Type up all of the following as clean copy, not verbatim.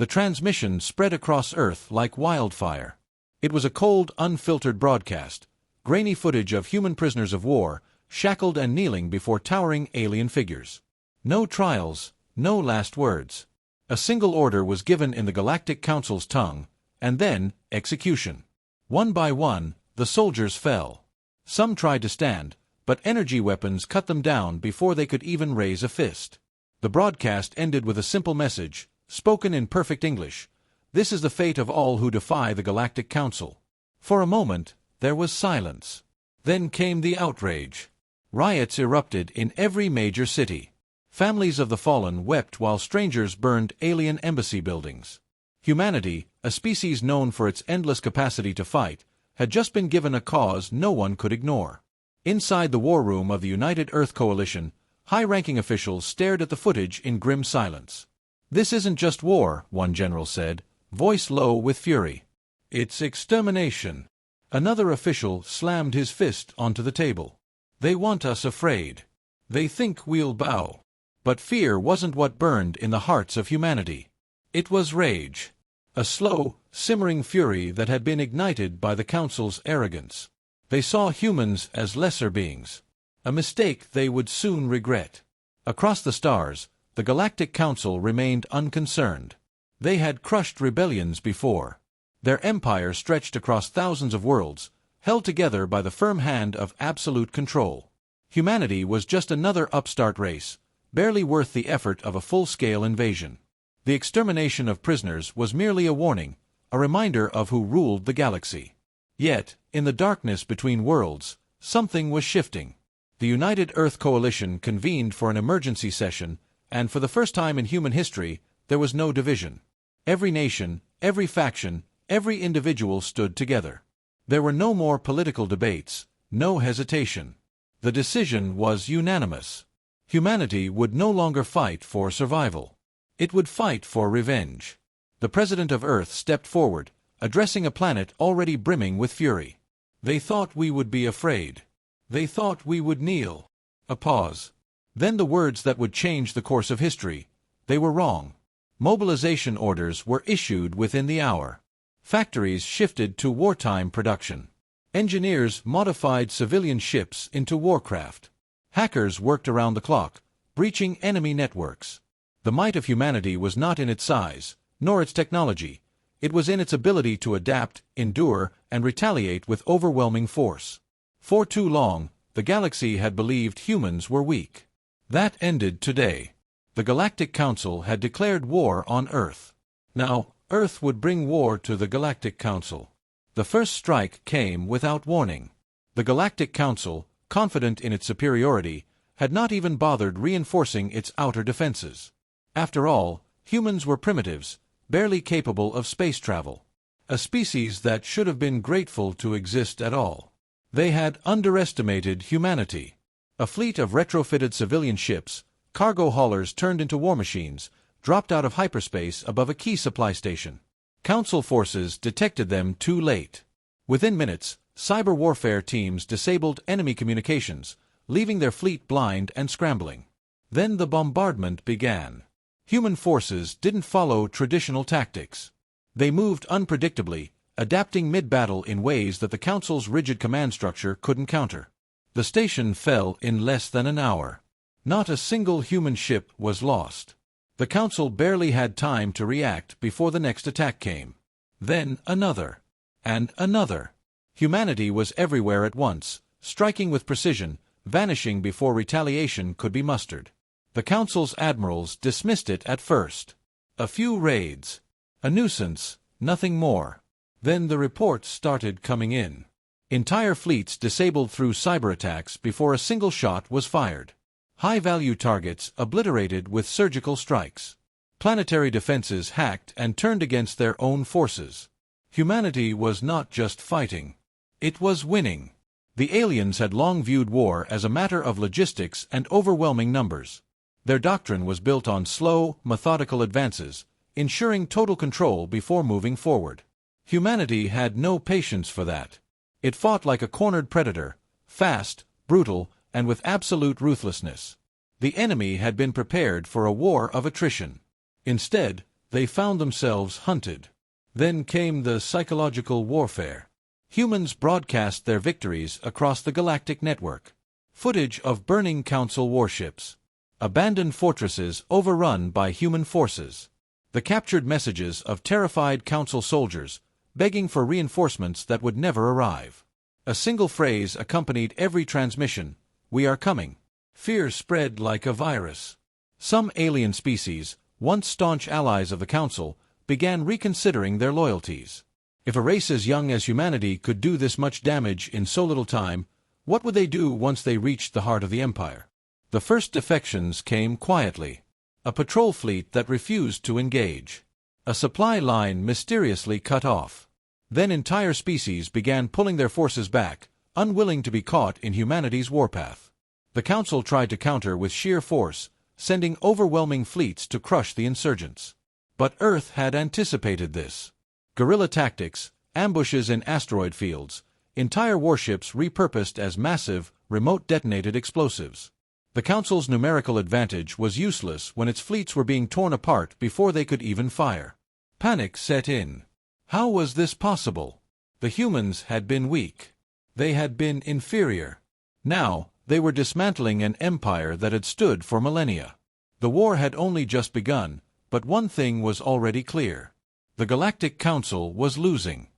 The transmission spread across Earth like wildfire. It was a cold, unfiltered broadcast, grainy footage of human prisoners of war, shackled and kneeling before towering alien figures. No trials, no last words. A single order was given in the Galactic Council's tongue, and then execution. One by one, the soldiers fell. Some tried to stand, but energy weapons cut them down before they could even raise a fist. The broadcast ended with a simple message, spoken in perfect English. This is the fate of all who defy the Galactic Council. For a moment, there was silence. Then came the outrage. Riots erupted in every major city. Families of the fallen wept while strangers burned alien embassy buildings. Humanity, a species known for its endless capacity to fight, had just been given a cause no one could ignore. Inside the war room of the United Earth Coalition, high-ranking officials stared at the footage in grim silence. "This isn't just war," one general said, voice low with fury. "It's extermination." Another official slammed his fist onto the table. "They want us afraid. They think we'll bow." But fear wasn't what burned in the hearts of humanity. It was rage. A slow, simmering fury that had been ignited by the Council's arrogance. They saw humans as lesser beings. A mistake they would soon regret. Across the stars, the Galactic Council remained unconcerned. They had crushed rebellions before. Their empire stretched across thousands of worlds, held together by the firm hand of absolute control. Humanity was just another upstart race, barely worth the effort of a full-scale invasion. The extermination of prisoners was merely a warning, a reminder of who ruled the galaxy. Yet, in the darkness between worlds, something was shifting. The United Earth Coalition convened for an emergency session, and for the first time in human history, there was no division. Every nation, every faction, every individual stood together. There were no more political debates, no hesitation. The decision was unanimous. Humanity would no longer fight for survival. It would fight for revenge. The President of Earth stepped forward, addressing a planet already brimming with fury. "They thought we would be afraid. They thought we would kneel." A pause. Then the words that would change the course of history. They were wrong. Mobilization orders were issued within the hour. Factories shifted to wartime production. Engineers modified civilian ships into warcraft. Hackers worked around the clock, breaching enemy networks. The might of humanity was not in its size, nor its technology. It was in its ability to adapt, endure, and retaliate with overwhelming force. For too long, the galaxy had believed humans were weak. That ended today. The Galactic Council had declared war on Earth. Now, Earth would bring war to the Galactic Council. The first strike came without warning. The Galactic Council, confident in its superiority, had not even bothered reinforcing its outer defenses. After all, humans were primitives, barely capable of space travel. A species that should have been grateful to exist at all. They had underestimated humanity. A fleet of retrofitted civilian ships, cargo haulers turned into war machines, dropped out of hyperspace above a key supply station. Council forces detected them too late. Within minutes, cyberwarfare teams disabled enemy communications, leaving their fleet blind and scrambling. Then the bombardment began. Human forces didn't follow traditional tactics. They moved unpredictably, adapting mid-battle in ways that the Council's rigid command structure couldn't counter. The station fell in less than an hour. Not a single human ship was lost. The Council barely had time to react before the next attack came. Then another. And another. Humanity was everywhere at once, striking with precision, vanishing before retaliation could be mustered. The Council's admirals dismissed it at first. A few raids. A nuisance, nothing more. Then the reports started coming in. Entire fleets disabled through cyber attacks before a single shot was fired. High-value targets obliterated with surgical strikes. Planetary defenses hacked and turned against their own forces. Humanity was not just fighting. It was winning. The aliens had long viewed war as a matter of logistics and overwhelming numbers. Their doctrine was built on slow, methodical advances, ensuring total control before moving forward. Humanity had no patience for that. It fought like a cornered predator, fast, brutal, and with absolute ruthlessness. The enemy had been prepared for a war of attrition. Instead, They found themselves hunted. Then came the psychological warfare. Humans broadcast their victories across the galactic network. Footage of burning Council warships. Abandoned fortresses overrun by human forces. The captured messages of terrified Council soldiers, begging for reinforcements that would never arrive. A single phrase accompanied every transmission: "We are coming." Fear spread like a virus. Some alien species, once staunch allies of the Council, began reconsidering their loyalties. If a race as young as humanity could do this much damage in so little time, what would they do once they reached the heart of the Empire? The first defections came quietly. A patrol fleet that refused to engage. A supply line mysteriously cut off. Then entire species began pulling their forces back, unwilling to be caught in humanity's warpath. The Council tried to counter with sheer force, sending overwhelming fleets to crush the insurgents. But Earth had anticipated this. Guerrilla tactics, ambushes in asteroid fields, entire warships repurposed as massive, remote-detonated explosives. The Council's numerical advantage was useless when its fleets were being torn apart before they could even fire. Panic set in. How was this possible? The humans had been weak. They had been inferior. Now, they were dismantling an empire that had stood for millennia. The war had only just begun, but one thing was already clear. The Galactic Council was losing.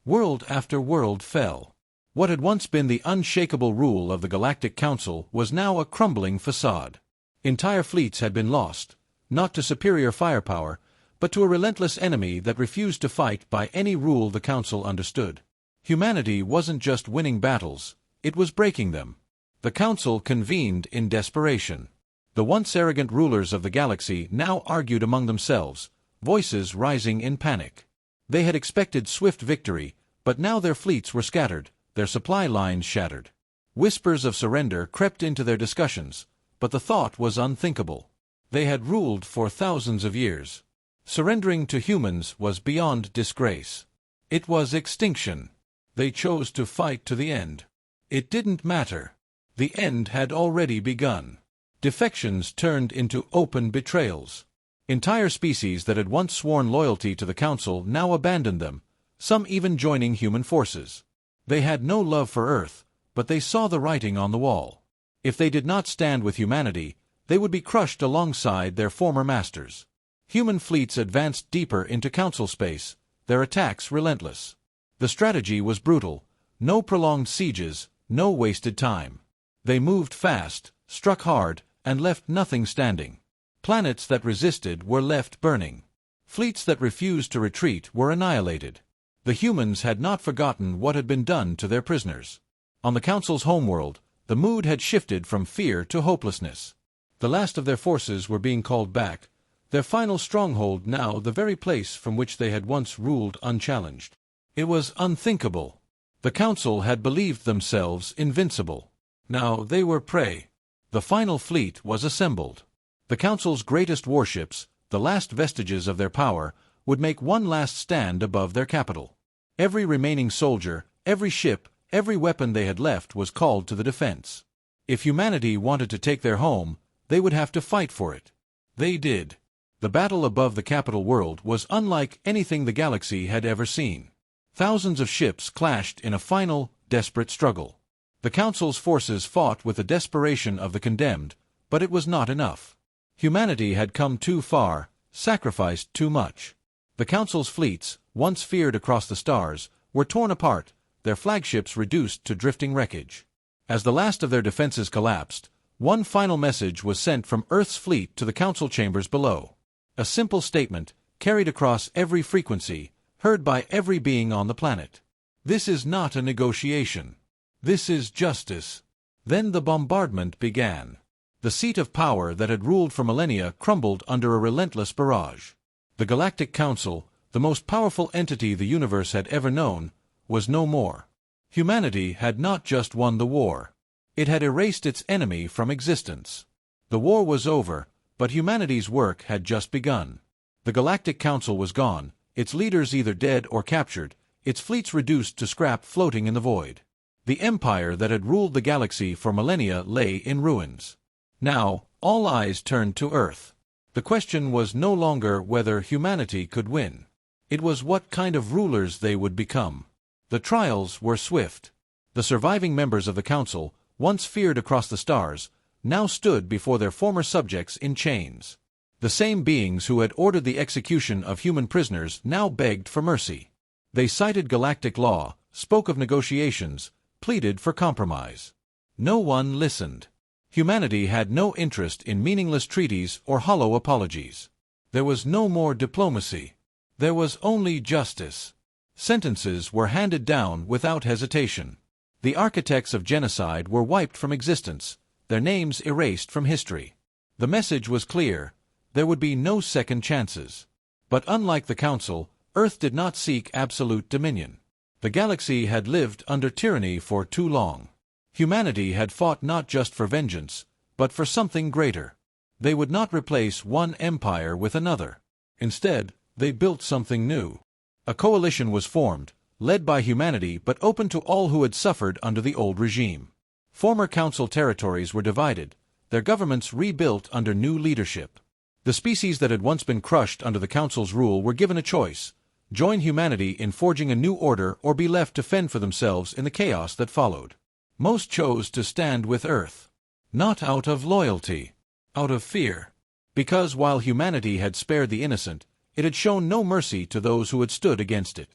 World after world fell. What had once been the unshakable rule of the Galactic Council was now a crumbling facade. Entire fleets had been lost, not to superior firepower, but to a relentless enemy that refused to fight by any rule the Council understood. Humanity wasn't just winning battles, it was breaking them. The Council convened in desperation. The once arrogant rulers of the galaxy now argued among themselves, voices rising in panic. They had expected swift victory, but now their fleets were scattered, their supply lines shattered. Whispers of surrender crept into their discussions, but the thought was unthinkable. They had ruled for thousands of years. Surrendering to humans was beyond disgrace. It was extinction. They chose to fight to the end. It didn't matter. The end had already begun. Defections turned into open betrayals. Entire species that had once sworn loyalty to the Council now abandoned them, some even joining human forces. They had no love for Earth, but they saw the writing on the wall. If they did not stand with humanity, they would be crushed alongside their former masters. Human fleets advanced deeper into Council space, their attacks relentless. The strategy was brutal: no prolonged sieges, no wasted time. They moved fast, struck hard, and left nothing standing. Planets that resisted were left burning. Fleets that refused to retreat were annihilated. The humans had not forgotten what had been done to their prisoners. On the Council's homeworld, the mood had shifted from fear to hopelessness. The last of their forces were being called back, their final stronghold now the very place from which they had once ruled unchallenged. It was unthinkable. The Council had believed themselves invincible. Now they were prey. The final fleet was assembled. The Council's greatest warships, the last vestiges of their power, would make one last stand above their capital. Every remaining soldier, every ship, every weapon they had left was called to the defense. If humanity wanted to take their home, they would have to fight for it. They did. The battle above the capital world was unlike anything the galaxy had ever seen. Thousands of ships clashed in a final, desperate struggle. The Council's forces fought with the desperation of the condemned, but it was not enough. Humanity had come too far, sacrificed too much. The Council's fleets, once feared across the stars, were torn apart, their flagships reduced to drifting wreckage. As the last of their defenses collapsed, one final message was sent from Earth's fleet to the Council chambers below. A simple statement, carried across every frequency, heard by every being on the planet. This is not a negotiation. This is justice. Then the bombardment began. The seat of power that had ruled for millennia crumbled under a relentless barrage. The Galactic Council, the most powerful entity the universe had ever known, was no more. Humanity had not just won the war. It had erased its enemy from existence. The war was over, but humanity's work had just begun. The Galactic Council was gone, its leaders either dead or captured, its fleets reduced to scrap floating in the void. The empire that had ruled the galaxy for millennia lay in ruins. Now, all eyes turned to Earth. The question was no longer whether humanity could win. It was what kind of rulers they would become. The trials were swift. The surviving members of the Council, once feared across the stars, now stood before their former subjects in chains. The same beings who had ordered the execution of human prisoners now begged for mercy. They cited galactic law, spoke of negotiations, pleaded for compromise. No one listened. Humanity had no interest in meaningless treaties or hollow apologies. There was no more diplomacy. There was only justice. Sentences were handed down without hesitation. The architects of genocide were wiped from existence, their names erased from history. The message was clear: there would be no second chances. But unlike the Council, Earth did not seek absolute dominion. The galaxy had lived under tyranny for too long. Humanity had fought not just for vengeance, but for something greater. They would not replace one empire with another. Instead, they built something new. A coalition was formed, led by humanity but open to all who had suffered under the old regime. Former Council territories were divided, their governments rebuilt under new leadership. The species that had once been crushed under the Council's rule were given a choice: join humanity in forging a new order or be left to fend for themselves in the chaos that followed. Most chose to stand with Earth. Not out of loyalty, out of fear. Because while humanity had spared the innocent, it had shown no mercy to those who had stood against it.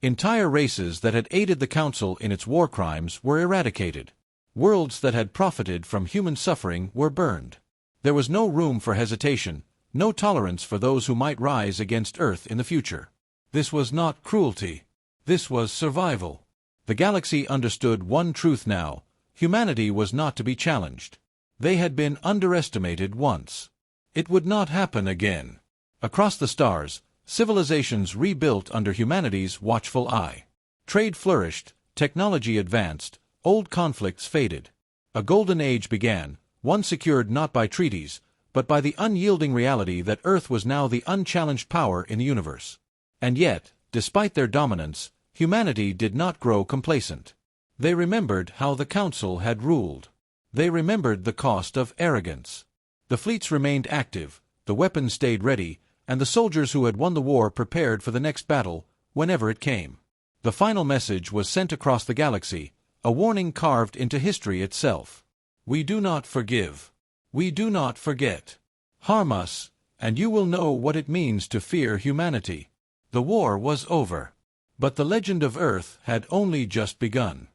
Entire races that had aided the Council in its war crimes were eradicated. Worlds that had profited from human suffering were burned. There was no room for hesitation, no tolerance for those who might rise against Earth in the future. This was not cruelty. This was survival. The galaxy understood one truth now: humanity was not to be challenged. They had been underestimated once. It would not happen again. Across the stars, civilizations rebuilt under humanity's watchful eye. Trade flourished, technology advanced, old conflicts faded. A golden age began, one secured not by treaties, but by the unyielding reality that Earth was now the unchallenged power in the universe. And yet, despite their dominance, humanity did not grow complacent. They remembered how the Council had ruled. They remembered the cost of arrogance. The fleets remained active, the weapons stayed ready, and the soldiers who had won the war prepared for the next battle, whenever it came. The final message was sent across the galaxy, a warning carved into history itself. We do not forgive. We do not forget. Harm us, and you will know what it means to fear humanity. The war was over. But the legend of Earth had only just begun.